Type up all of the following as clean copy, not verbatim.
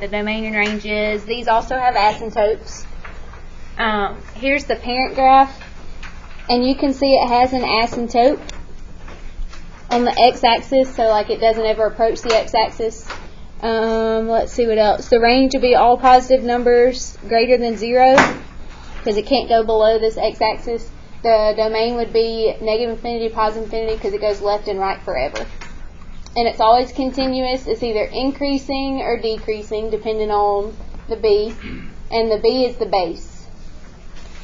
the domain and range is. These also have asymptotes. Here's the parent graph, and you can see it has an asymptote on the x-axis, so like it doesn't ever approach the x-axis. Let's see what else. The range will be all positive numbers greater than 0 because it can't go below this x-axis. The domain would be negative infinity, positive infinity because it goes left and right forever. And it's always continuous. It's either increasing or decreasing depending on the b. And the b is the base.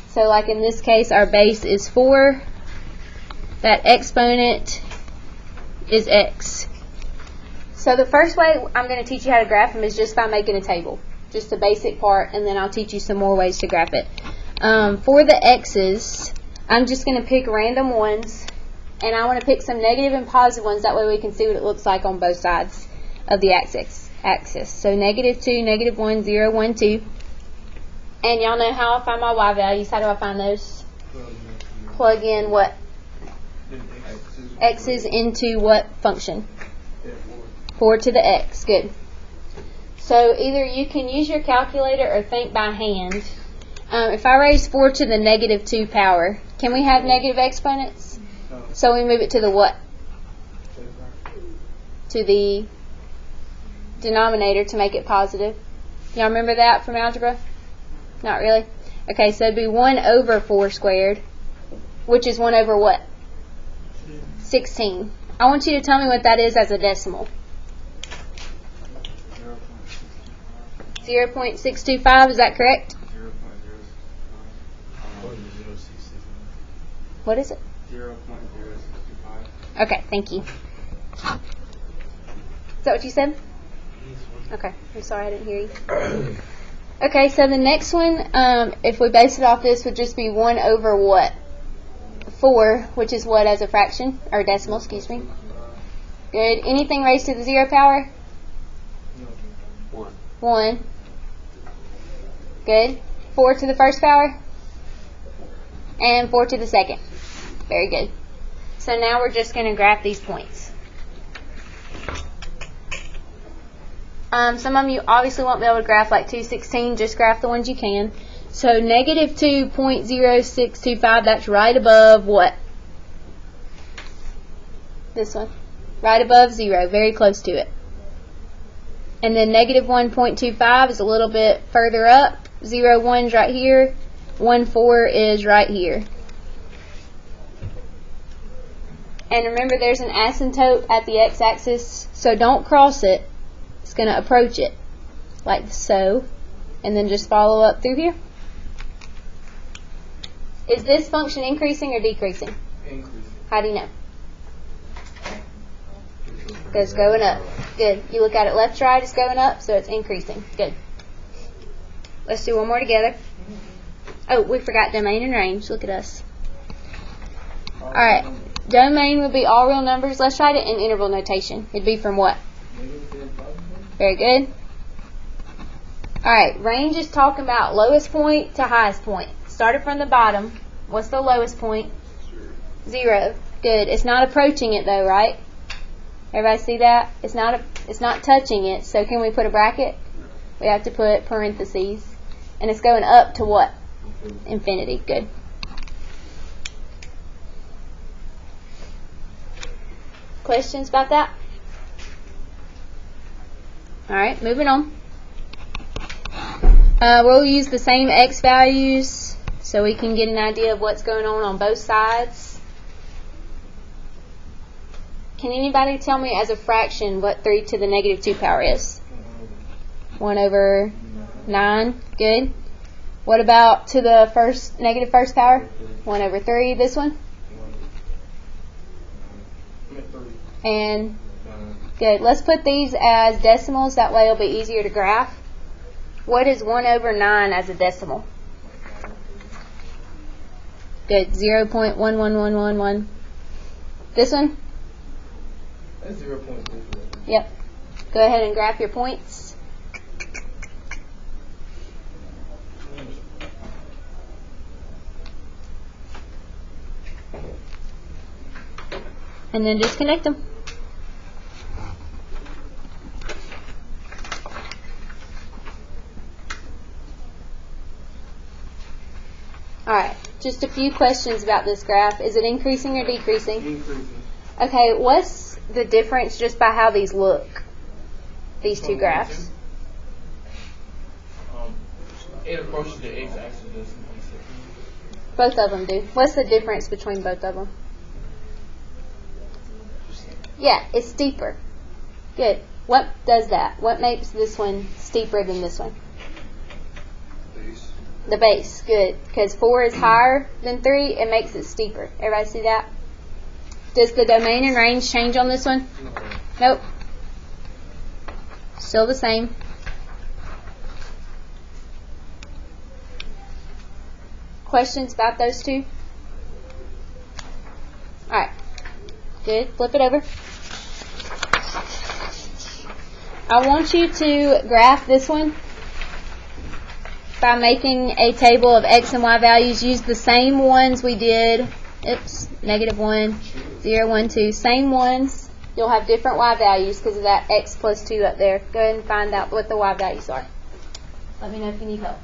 So like in this case, our base is 4. That exponent is x. So the first way I'm going to teach you how to graph them is just by making a table. Just the basic part, and then I'll teach you some more ways to graph it. For the x's, I'm just going to pick random ones, and I want to pick some negative and positive ones. That way we can see what it looks like on both sides of the axis. So negative 2, negative 1, 0, 1, 2. And y'all know how I find my y values. How do I find those? Plug in what? X's into what function? 4 to the x. Good. So either you can use your calculator or think by hand. If I raise 4 to the negative 2 power, can we have negative exponents? So we move it to the what? To the denominator to make it positive. Y'all remember that from algebra? Not really? Okay, so it'd be 1 over 4 squared, which is 1 over what? 16. I want you to tell me what that is as a decimal. 0.625, is that correct? What is it? 0.0625. Okay, thank you. Is that what you said? Okay, I'm sorry I didn't hear you. Okay, so the next one, if we base it off this, would just be 1 over what? 4, which is what as a fraction? Or decimal, excuse me. Good. Anything raised to the 0 power? 1. Good. 4 to the first power? And 4 to the second. Very good. So now we're just going to graph these points. Some of you obviously won't be able to graph like 216. Just graph the ones you can. So negative 2.0625, that's right above what? This one. Right above 0. Very close to it. And then negative 1.25 is a little bit further up. 0, 1's right here. 1, 4 is right here. And remember, there's an asymptote at the x-axis, so don't cross it. It's going to approach it, like so, and then just follow up through here. Is this function increasing or decreasing? Increasing. How do you know? Because it's going up. Good. You look at it left to right, it's going up, so it's increasing. Good. Let's do one more together. Oh, we forgot domain and range. Look at us. Alright. Domain would be all real numbers. Let's write it in interval notation. It'd be from what? Very good. Alright. Range is talking about lowest point to highest point. Started from the bottom. What's the lowest point? 0. Good. It's not approaching it though, right? Everybody see that? It's not touching it. So can we put a bracket? We have to put parentheses. And it's going up to what? Infinity. Good. Questions about that? Alright, moving on. We'll use the same x values so we can get an idea of what's going on both sides. Can anybody tell me as a fraction what 3 to the negative 2 power is? 1 over 9. Good. What about to the negative first power? 1 over 3. This one? And good. Let's put these as decimals. That way it'll be easier to graph. What is 1 over 9 as a decimal? Good. 0.11111. This one? That's 0.4. Yep. Go ahead and graph your points. And then just connect them. Alright, just a few questions about this graph. Is it increasing or decreasing? Increasing. Okay, what's the difference just by how these look? These two graphs. It approaches the x-axis. Both of them do. What's the difference between both of them? Yeah, it's steeper. Good. What does that? What makes this one steeper than this one? Base. The base. Good. Because 4 is higher than 3, it makes it steeper. Everybody see that? Does the domain and range change on this one? Nope. Still the same. Questions about those two? Alright. Good. Flip it over. I want you to graph this one by making a table of x and y values. Use the same ones we did. Oops. -1, 0, 1, 2. Same ones. You'll have different y values because of that x plus 2 up there. Go ahead and find out what the y values are. Let me know if you need help.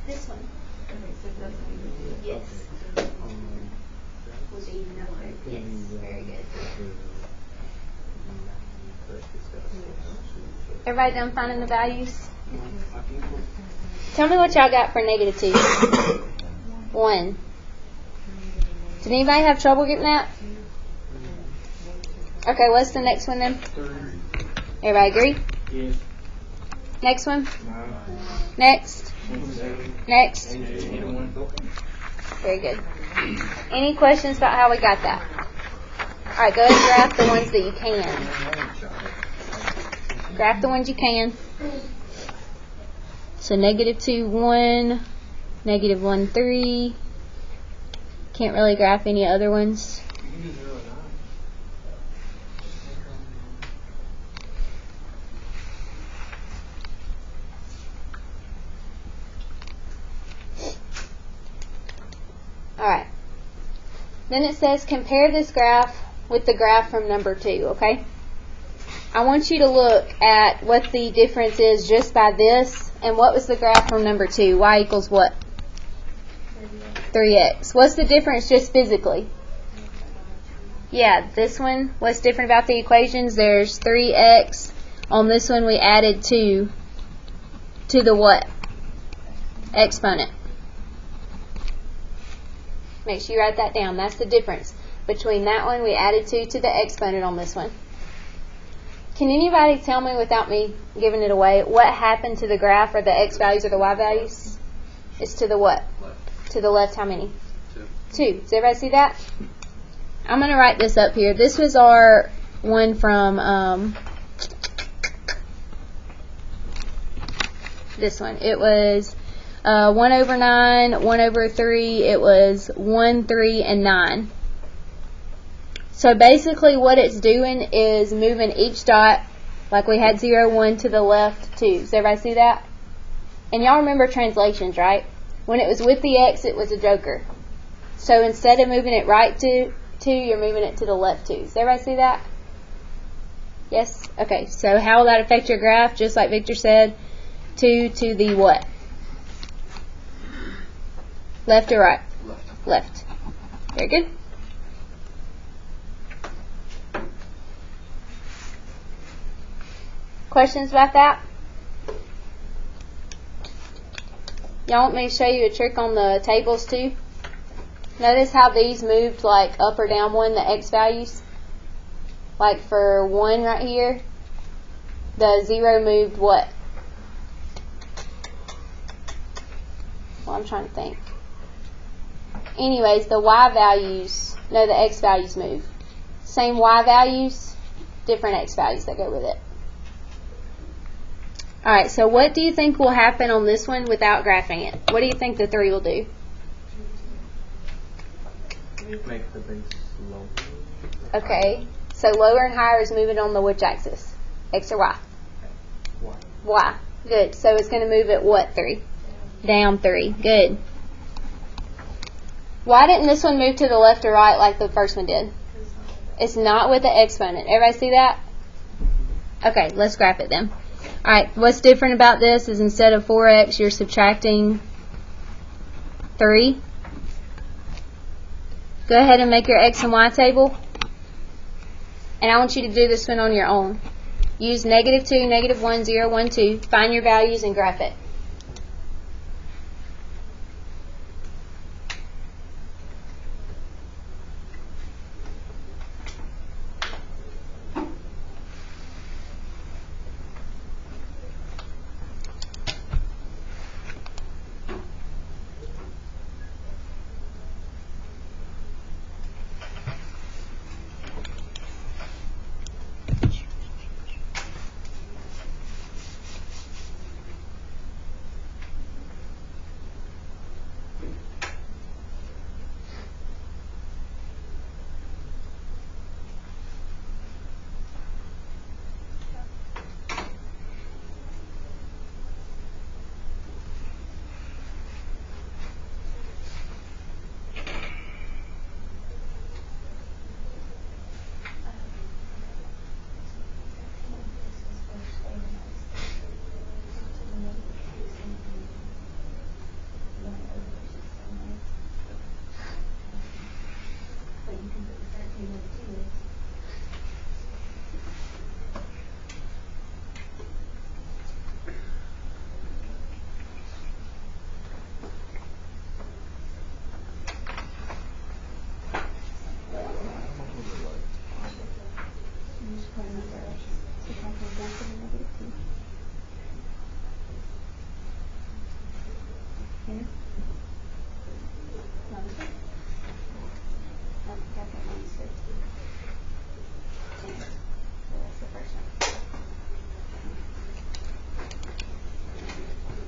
This one. Yes. Yes, very good. Everybody done finding the values? Tell me what y'all got for -2. 1. Did anybody have trouble getting that? Okay, what's the next one then? 3. Everybody agree? Yes. Next one? 9. Next? 27. Next? 81. Very good. Any questions about how we got that? Alright, go ahead and graph the ones that you can. Graph the ones you can. So -2, 1, -1, 3. Can't really graph any other ones. You can do 0 and 9. Alright. Then it says compare this graph with the graph from number 2, okay? I want you to look at what the difference is just by this, and what was the graph from number 2? Y equals what? 3x. What's the difference just physically? Yeah, this one, what's different about the equations? There's 3x. On this one we added 2 to the what? Exponent. Make sure you write that down. That's the difference. Between that one, we added 2 to the exponent on this one. Can anybody tell me, without me giving it away, what happened to the graph or the x values or the y values? It's to the what? To the left, how many? 2. Does everybody see that? I'm going to write this up here. This was our one from this one. It was 1/9, 1/3. It was 1, 3, and 9. So basically what it's doing is moving each dot, like we had 0, 1 to the left 2. Does everybody see that? And y'all remember translations, right? When it was with the x, it was a joker. So instead of moving it right 2, you're moving it to the left 2. Does everybody see that? Yes? Okay, so how will that affect your graph? Just like Victor said, 2 to the what? Left or right? Left. Left. Very good. Questions about that? Y'all want me to show you a trick on the tables too? Notice how these moved like up or down one, the x values? Like for 1 right here, the 0 moved what? Well, I'm trying to think. Anyways, the y values, no, the x values move. Same y values, different x values that go with it. Alright, so what do you think will happen on this one without graphing it? What do you think the 3 will do? Make the base lower. Okay, so lower and higher is moving on the which axis? X or y? Y. Y. Good. So it's going to move at what 3? Down 3. Good. Why didn't this one move to the left or right like the first one did? It's not with the exponent. Everybody see that? Okay, let's graph it then. Alright, what's different about this is instead of 4x, you're subtracting 3. Go ahead and make your x and y table. And I want you to do this one on your own. Use -2, -1, 0, 1, 2. Find your values and graph it.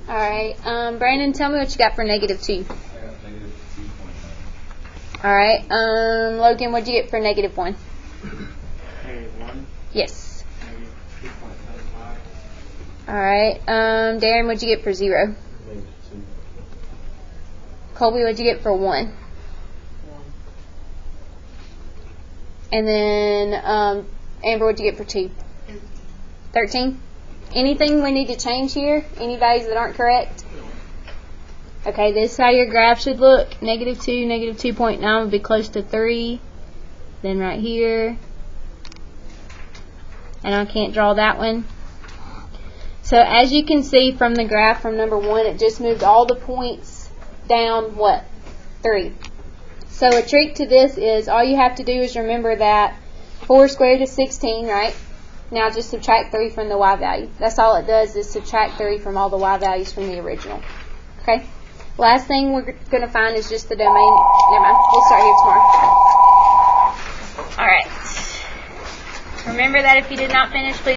Alright, Brandon, tell me what you got for -2. I got -2.9. Alright, Logan, what'd you get for -1? -1. Yes. -2.95. Alright, Darren, what'd you get for 0? -2. Colby, what'd you get for 1? And then, Amber, what'd you get for 2? 13? Anything we need to change here? Any values that aren't correct? Okay, this is how your graph should look. -2, -2.9 would be close to 3. Then right here. And I can't draw that one. So as you can see from the graph from number 1, it just moved all the points down, what? 3. So a trick to this is all you have to do is remember that 4 squared is 16, right? Now just subtract 3 from the y value. That's all it does is subtract 3 from all the y values from the original. Okay? Last thing we're going to find is just the domain. Never mind. We'll start here tomorrow. Alright. Remember that if you did not finish, please